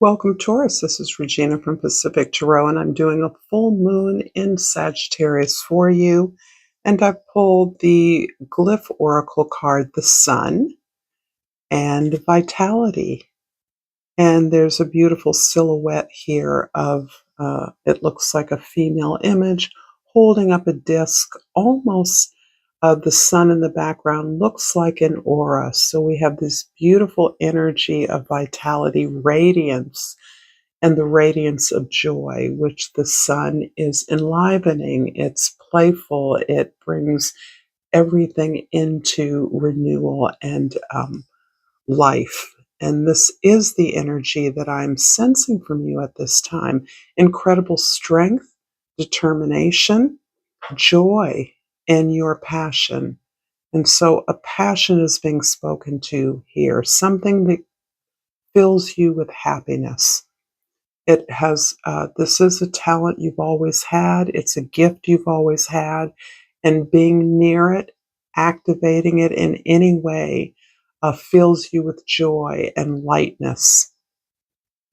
Welcome, Taurus. This is Regina from Pacific Tarot, and I'm doing a full moon in Sagittarius for you. And I pulled the Glyph Oracle card, the Sun, and Vitality. And there's a beautiful silhouette here of, it looks like a female image holding up a disc, almost the sun in the background looks like an aura. So we have this beautiful energy of vitality, radiance, and the radiance of joy, which the sun is enlivening. It's playful. It brings everything into renewal and life. And this is the energy that I'm sensing from you at this time. Incredible strength, determination, joy, and your passion. And so a passion is being spoken to here, something that fills you with happiness. It has, this is a talent you've always had. It's a gift you've always had. And being near it, activating it in any way, fills you with joy and lightness.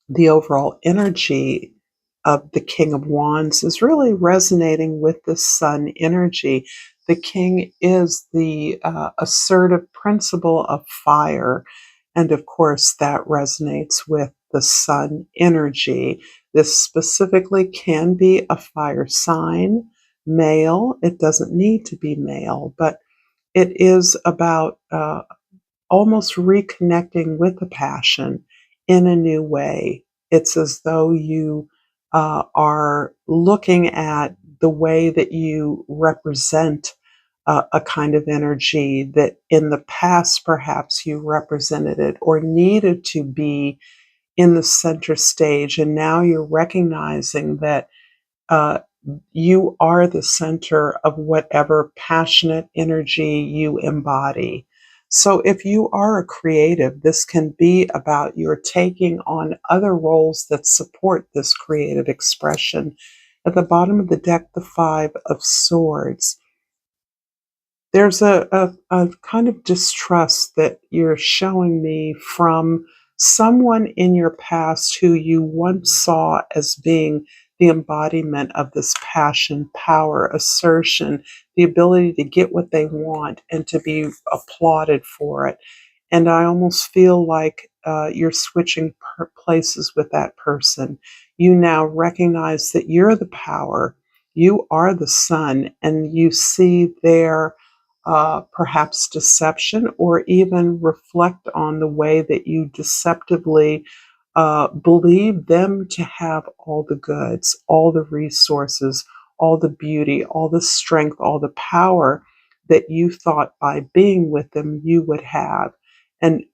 The overall energy of the King of Wands is really resonating with the Sun energy. The King is the assertive principle of fire. And of course, that resonates with the Sun energy. This specifically can be a fire sign, male. It doesn't need to be male, but it is about almost reconnecting with the passion in a new way. It's as though you are looking at the way that you represent a kind of energy that in the past perhaps you represented it or needed to be in the center stage, and now you're recognizing that uh, you are the center of whatever passionate energy you embody. So if you are a creative, this can be about your taking on other roles that support this creative expression. At the bottom of the deck, the Five of Swords. There's a kind of distrust that you're showing me from someone in your past who you once saw as being the embodiment of this passion, power, assertion, the ability to get what they want and to be applauded for it. And I almost feel like you're switching places with that person. You now recognize that you're the power, you are the sun, and you see their perhaps deception, or even reflect on the way that you deceptively believe them to have all the goods, all the resources, all the beauty, all the strength, all the power that you thought by being with them you would have. And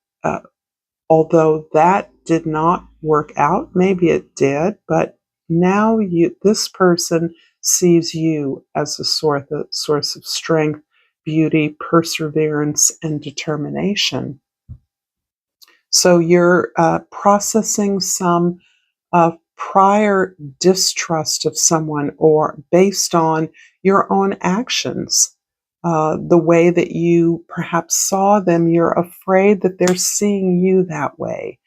although that did not work out, maybe it did, but now this person sees you as a source of strength, beauty, perseverance, and determination. So you're processing some prior distrust of someone, or based on your own actions. The way that you perhaps saw them, you're afraid that they're seeing you that way,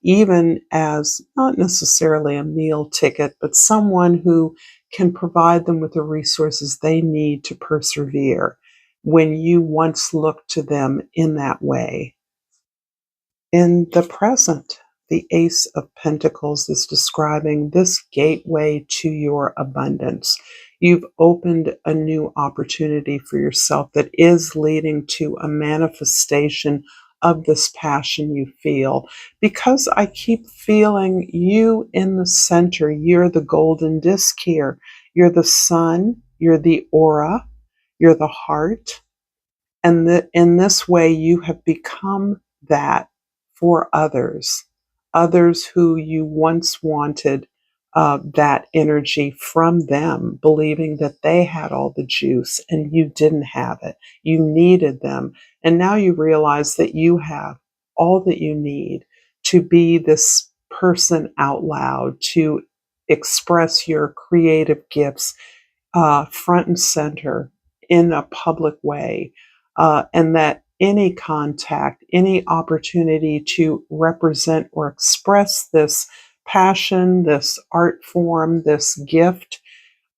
even as not necessarily a meal ticket, but someone who can provide them with the resources they need to persevere when you once looked to them in that way. In the present, the Ace of Pentacles is describing this gateway to your abundance. You've opened a new opportunity for yourself that is leading to a manifestation of this passion you feel. Because I keep feeling you in the center, you're the golden disc here. You're the sun, you're the aura, you're the heart. And in this way, you have become that for others, others who you once wanted that energy from them, believing that they had all the juice and you didn't have it. You needed them. And now you realize that you have all that you need to be this person out loud, to express your creative gifts front and center in a public way. And that any contact, any opportunity to represent or express this passion, this art form, this gift,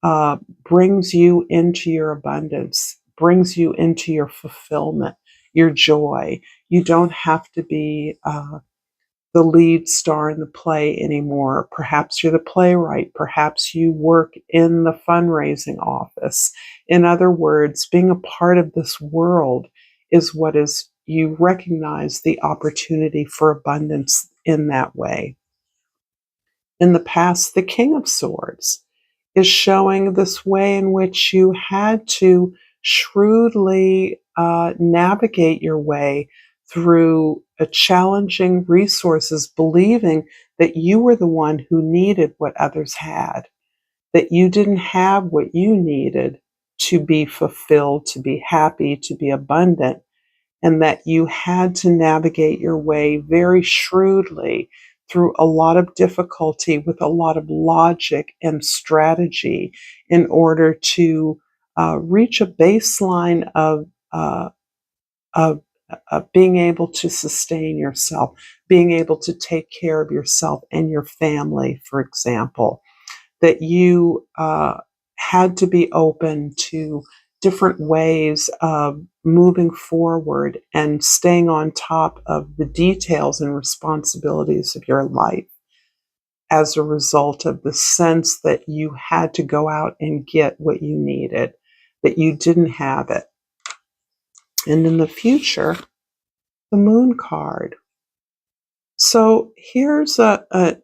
uh, brings you into your abundance, brings you into your fulfillment, your joy. You don't have to be the lead star in the play anymore. Perhaps you're the playwright. Perhaps you work in the fundraising office. In other words, being a part of this world is what is, you recognize the opportunity for abundance in that way. In the past, the King of Swords is showing this way in which you had to shrewdly navigate your way through a challenging resources, believing that you were the one who needed what others had, that you didn't have what you needed to be fulfilled, to be happy, to be abundant, and that you had to navigate your way very shrewdly through a lot of difficulty with a lot of logic and strategy in order to reach a baseline uh, of, of being able to sustain yourself, being able to take care of yourself and your family, for example, that you had to be open to different ways of moving forward and staying on top of the details and responsibilities of your life as a result of the sense that you had to go out and get what you needed, that you didn't have it. And in the future, the Moon card. So here's a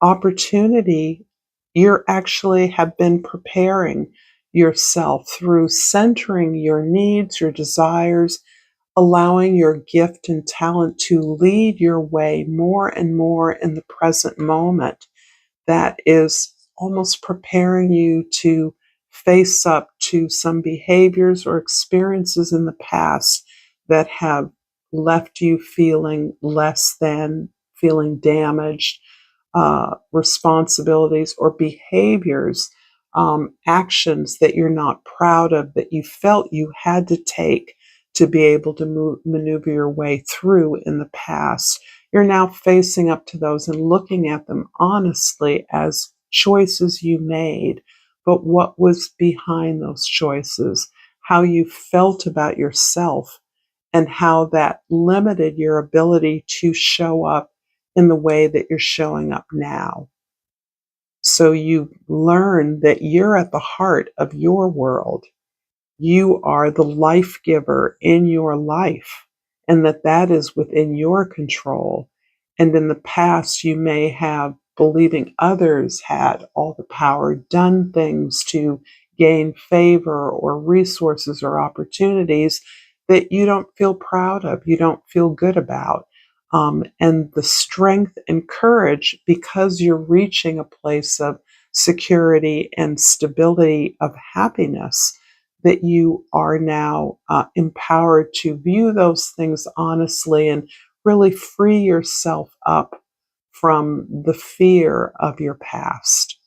opportunity. You actually have been preparing yourself through centering your needs, your desires, allowing your gift and talent to lead your way more and more in the present moment. That is almost preparing you to face up to some behaviors or experiences in the past that have left you feeling less than, feeling damaged, responsibilities or behaviors, actions that you're not proud of, that you felt you had to take to be able to maneuver your way through in the past. You're now facing up to those and looking at them honestly as choices you made, but what was behind those choices, how you felt about yourself, and how that limited your ability to show up in the way that you're showing up now. So you learn that you're at the heart of your world. You are the life giver in your life, and that is within your control. And in the past, you may have, believing others had all the power, done things to gain favor or resources or opportunities that you don't feel proud of, you don't feel good about. And the strength and courage, because you're reaching a place of security and stability of happiness, that you are now empowered to view those things honestly and really free yourself up from the fear of your past.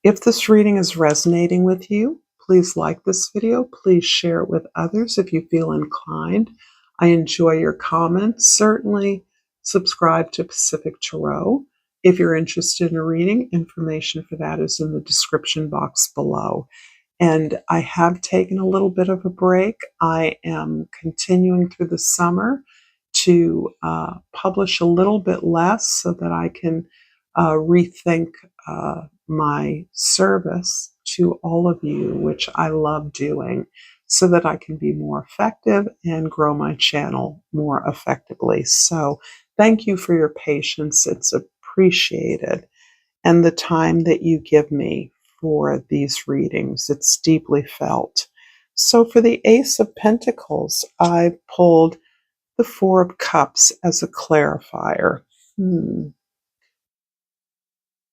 If this reading is resonating with you, please like this video. Please share it with others if you feel inclined. I enjoy your comments. Certainly subscribe to Pacific Tarot. If you're interested in a reading, information for that is in the description box below. And I have taken a little bit of a break. I am continuing through the summer to publish a little bit less so that I can rethink my service to all of you, which I love doing, so that I can be more effective and grow my channel more effectively. So thank you for your patience. It's appreciated. And the time that you give me for these readings. It's deeply felt. So for the Ace of Pentacles, I pulled the Four of Cups as a clarifier.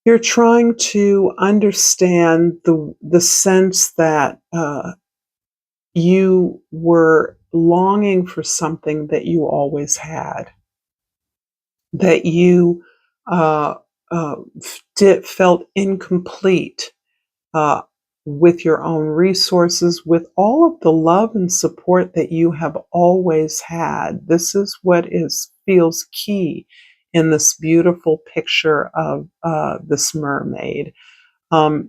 You're trying to understand the sense that you were longing for something that you always had, that you uh, felt incomplete, uh, with your own resources, with all of the love and support that you have always had. This is what feels key in this beautiful picture of this mermaid.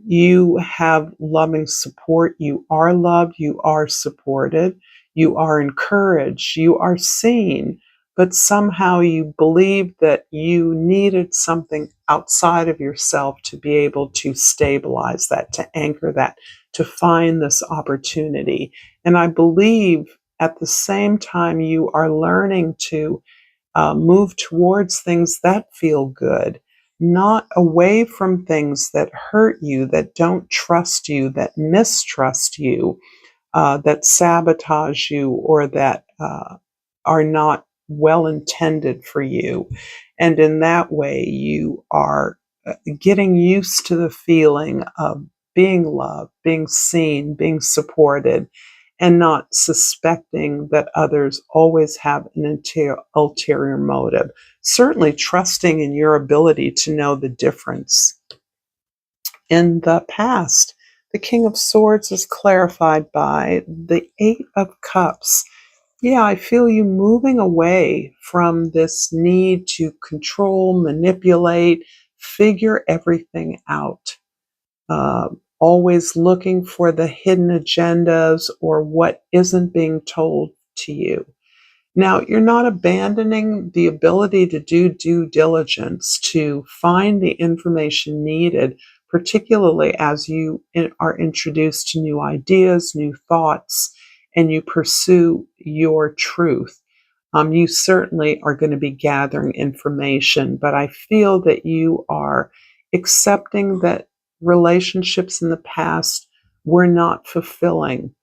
You have loving support. You are loved. You are supported. You are encouraged. You are seen. But somehow you believe that you needed something outside of yourself to be able to stabilize that, to anchor that, to find this opportunity. And I believe at the same time you are learning to move towards things that feel good, not away from things that hurt you, that don't trust you, that mistrust you, that sabotage you, or that are not well intended for you. And in that way, you are getting used to the feeling of being loved, being seen, being supported, and not suspecting that others always have an ulterior motive. Certainly trusting in your ability to know the difference. In the past, the King of Swords is clarified by the Eight of Cups. Yeah, I feel you moving away from this need to control, manipulate, figure everything out. Uh, Always looking for the hidden agendas or what isn't being told to you. Now, you're not abandoning the ability to do due diligence to find the information needed, particularly as you are introduced to new ideas, new thoughts, and you pursue your truth. You certainly are going to be gathering information, but I feel that you are accepting that relationships in the past were not fulfilling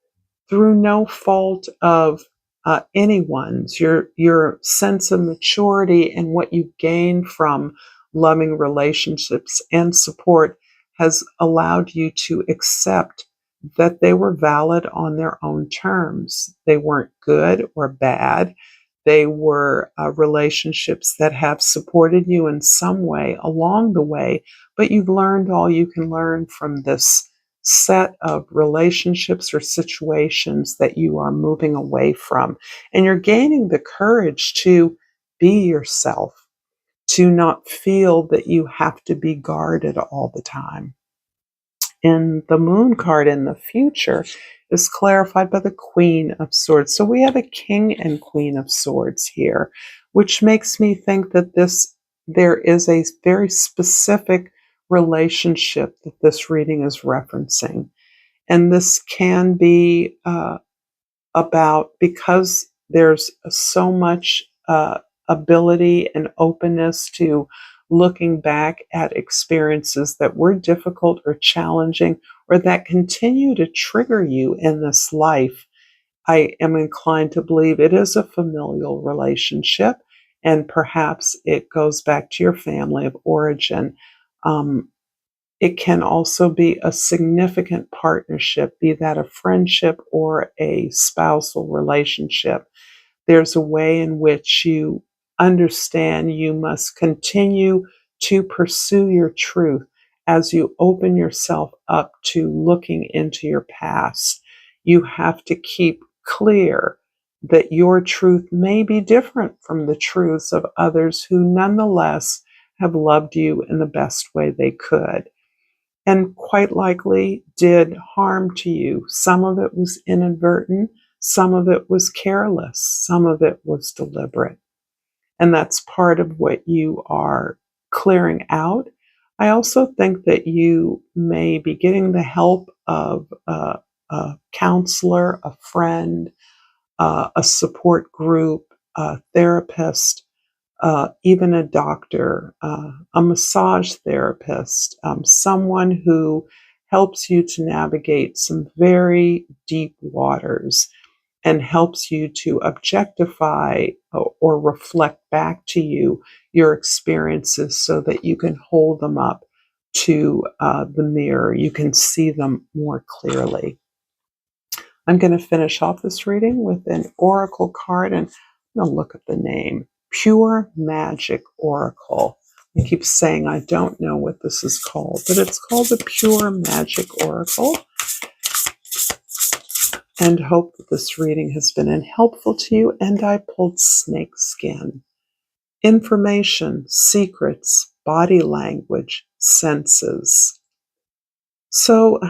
through no fault of anyone's. Your sense of maturity and what you've gained from loving relationships and support has allowed you to accept that they were valid on their own terms. They weren't good or bad. They were relationships that have supported you in some way along the way, but you've learned all you can learn from this set of relationships or situations that you are moving away from. And you're gaining the courage to be yourself, to not feel that you have to be guarded all the time. And the moon card in the future is clarified by the Queen of Swords. So we have a King and Queen of Swords here, which makes me think that there is a very specific relationship that this reading is referencing. And this can be about, because there's so much ability and openness to looking back at experiences that were difficult or challenging or that continue to trigger you in this life. I am inclined to believe it is a familial relationship, and perhaps it goes back to your family of origin. Um, it can also be a significant partnership, be that a friendship or a spousal relationship. There's a way in which you understand you must continue to pursue your truth as you open yourself up to looking into your past. You have to keep clear that your truth may be different from the truths of others who nonetheless have loved you in the best way they could and quite likely did harm to you. Some of it was inadvertent, some of it was careless, some of it was deliberate. And that's part of what you are clearing out. I also think that you may be getting the help of a counselor, a friend, a support group, a therapist, even a doctor, a massage therapist, someone who helps you to navigate some very deep waters and helps you to objectify or reflect back to you your experiences so that you can hold them up to the mirror. You can see them more clearly. I'm going to finish off this reading with an oracle card, and I'm going to look at the name. Pure Magic Oracle. I keep saying I don't know what this is called, but it's called the Pure Magic Oracle. and hope that this reading has been helpful to you. And I pulled snake skin. Information, secrets, body language, senses. So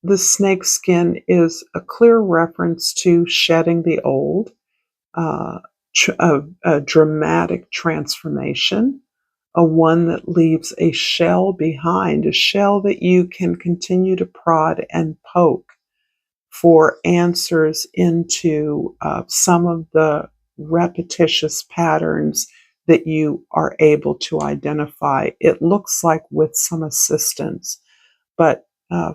the snake skin is a clear reference to shedding the old, uh, a dramatic transformation, a one that leaves a shell behind, a shell that you can continue to prod and poke for answers into some of the repetitious patterns that you are able to identify. It looks like with some assistance, but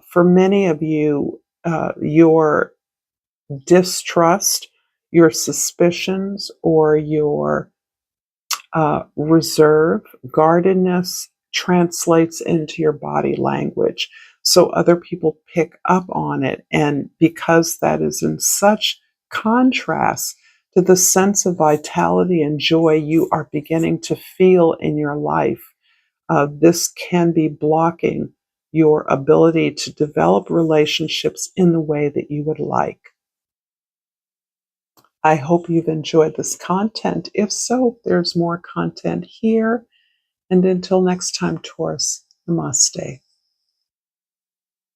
for many of you, your distrust, your suspicions, or your reserve, guardedness translates into your body language. So other people pick up on it. And because that is in such contrast to the sense of vitality and joy you are beginning to feel in your life, this can be blocking your ability to develop relationships in the way that you would like. I hope you've enjoyed this content. If so, there's more content here. And until next time, Taurus, namaste.